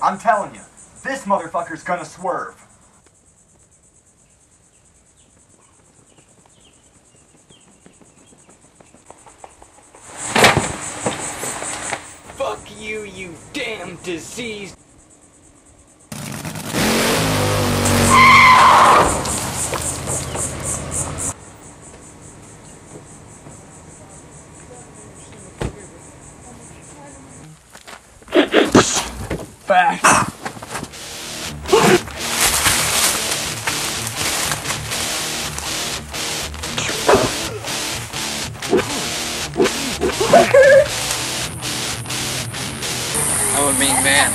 I'm telling you, this motherfucker's gonna swerve. Fuck you, you damn diseased... Back. I'm a mean man.